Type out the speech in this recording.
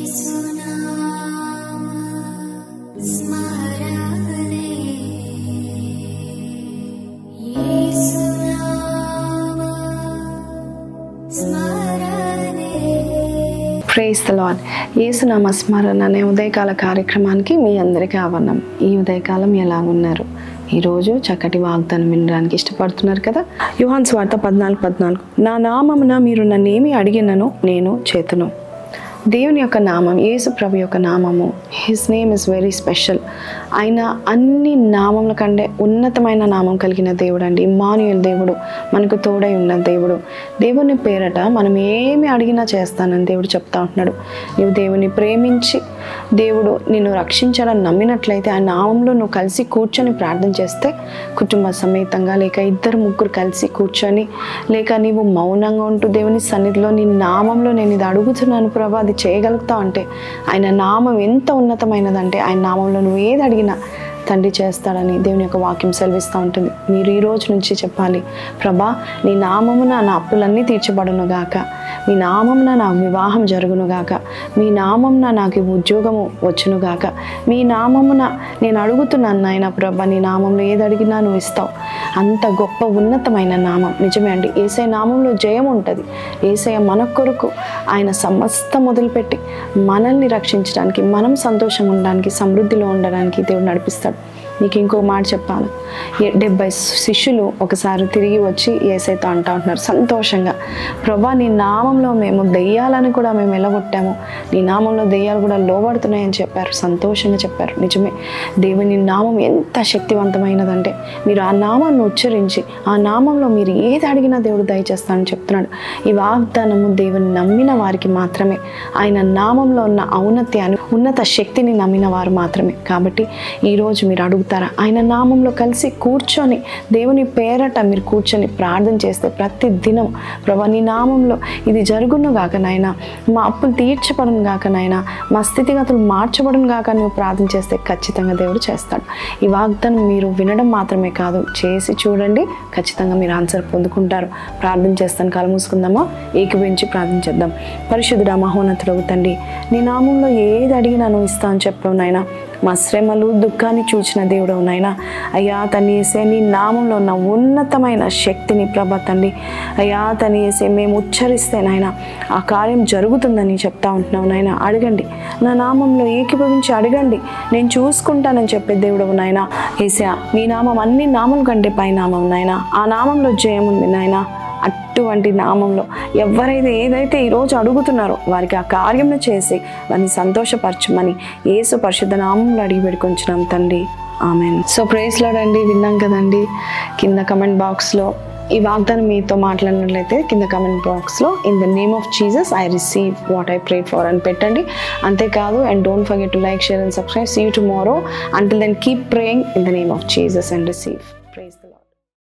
Praise the lord. యేసునామ స్మరణ అనే ఉదయకాల కార్యక్రమానికి మీ అందరికీ ఆహ్వానం. ఈ ఉదయకాలం ఎలాగున్నారు? ఈరోజు చక్కటి వాగ్దానం వినడానికి ఇష్టపడుతున్నారు కదా. యోహాను సువార్త 14:14 నా నామమున మీరు నన్నేమి అడిగినను నేను చేతును. దేవుని యొక్క నామం, యేసు ప్రభు యొక్క నామము, his name is very special. ఆయన అన్ని నామముల కంటే ఉన్నతమైన నామం కలిగిన దేవుడు అండి. ఇమ్మానుయేల్ దేవుడు, మనకు తోడై ఉన్న దేవుడు. దేవుని పేరట మనం ఏమి అడిగినా చేస్తానని దేవుడు చెప్తా ఉంటున్నాడు. నీవు దేవుని ప్రేమించి దేవుడు నిన్ను రక్షించాలని నమ్మినట్లయితే ఆయన నామంలో నువ్వు కలిసి కూర్చొని ప్రార్థన చేస్తే, కుటుంబ సమేతంగా లేక 2-3 కలిసి కూర్చొని, లేక నీవు మౌనంగా ఉంటూ దేవుని సన్నిధిలో నీ నామంలో నేను ఇది అడుగుతున్నాను ప్రభా, అది చేయగలుగుతావు అంటే, ఆయన నామం ఎంత ఉన్నతమైనదంటే ఆయన నామంలో నువ్వు ఏది అడిగినా తండ్రి చేస్తాడని దేవుని యొక్క వాక్యం సెలవిస్తూ ఉంటుంది. మీరు ఈ రోజు నుంచి చెప్పాలి, ప్రభా నీ నామమున నా అప్పులన్నీ తీర్చబడునుగాక, మీ నామమున నాకు వివాహం జరుగునుగాక, మీ నామమున నాకు ఉద్యోగము వచ్చునుగాక, మీ నామమున నేను అడుగుతున్నాను నాయన ప్రభా, నీ నామంలో ఏది అడిగినా నువ్వు ఇస్తావు. అంత గొప్ప ఉన్నతమైన నామం. నిజమే అండి, యేసయ్య నామంలో జయం ఉంటుంది. యేసయ్య మన కొరకు ఆయన సమస్తం మొదలుపెట్టి మనల్ని రక్షించడానికి, మనం సంతోషంగా ఉండడానికి, సమృద్ధిలో ఉండడానికి దేవుడు నడిపిస్తాడు. నీకు ఇంకో మాట చెప్పాలి, 70 శిష్యులు ఒకసారి తిరిగి వచ్చి యేసయ్యతో అంటా ఉంటున్నారు సంతోషంగా, ప్రభా నీ నామంలో మేము దెయ్యాలను కూడా మేము ఎలగొట్టాము, నీ నామంలో దెయ్యాలు కూడా లోబడుతున్నాయని చెప్పారు. సంతోషంగా చెప్పారు. నిజమే, దేవుని నామం ఎంత శక్తివంతమైనదంటే మీరు ఆ నామాన్ని ఉచ్చరించి ఆ నామంలో మీరు ఏది అడిగినా దేవుడు దయచేస్తానని చెప్తున్నాడు. ఈ వాగ్దానము దేవుని నమ్మిన వారికి మాత్రమే, ఆయన నామంలో ఉన్న ఔన్నత్యాన్ని, ఉన్నత శక్తిని నమ్మిన వారు మాత్రమే. కాబట్టి ఈరోజు మీరు అడుగుతారా, ఆయన నామంలో కలిసి కూర్చొని దేవుని పేరట మీరు కూర్చొని ప్రార్థన చేస్తే ప్రతి దినం, ప్రభా నీ నామంలో ఇది జరుగును గాక నాయన, మా అప్పులు తీర్చబడును గాక నాయన, మా స్థితిగతులు మార్చబడును గాక నువ్వు ప్రార్థన చేస్తే ఖచ్చితంగా దేవుడు చేస్తాడు. ఈ వాగ్దానం మీరు వినడం మాత్రమే కాదు, చేసి చూడండి, ఖచ్చితంగా మీరు ఆన్సర్ పొందుకుంటారు. ప్రార్థన చేస్తాను, కళ్ళు మూసుకుందామా, ఏకీభవించి ప్రార్థన చేద్దాం. పరిశుద్ధుడా మహోన్నతుడగు తండ్రి, నీ నామంలో ఏది అడిగినా నువ్వు ఇస్తా అని చెప్పావు నాయన. మా శ్రమలు దుఃఖాన్ని చూచిన దేవుడవు నాయన. అయ్యా తని వేసే నీ నామంలో ఉన్న ఉన్నతమైన శక్తిని ప్రభా తండ్రి, అయ్యా తని వేసే మేము ఉచ్చరిస్తే నాయన ఆ కార్యం జరుగుతుందని చెప్తా ఉంటున్నావు నాయన. అడగండి, నా నామంలో ఏకీభవించి అడగండి, నేను చూసుకుంటానని చెప్పే దేవుడవు నాయన. ఏసా మీ నామం అన్ని నామం కంటే పై నామం నాయన, ఆ నామంలో జయం ఉంది నాయన. అటువంటి నామంలో ఎవరైతే ఏదైతే ఈరోజు అడుగుతున్నారో వారికి ఆ కార్యం చేసి వారిని సంతోషపరచమని యేసు పరిశుద్ధ నామంలో అడిగి పెట్టుకుంటున్నాం తండ్రి, ఆమెన్. సో ప్రైజ్ లార్డ్ అండి. విన్నాం కదండి. కింద కమెంట్ బాక్స్లో ఈ వాగ్దానం మీతో మాట్లాడినట్లయితే కింద కమెంట్ బాక్స్లో in the name of Jesus I receive what I pray for అని పెట్టండి. అంతేకాదు, and don't forget to like, share and subscribe. See you tomorrow. Until then keep praying in the name of Jesus and receive.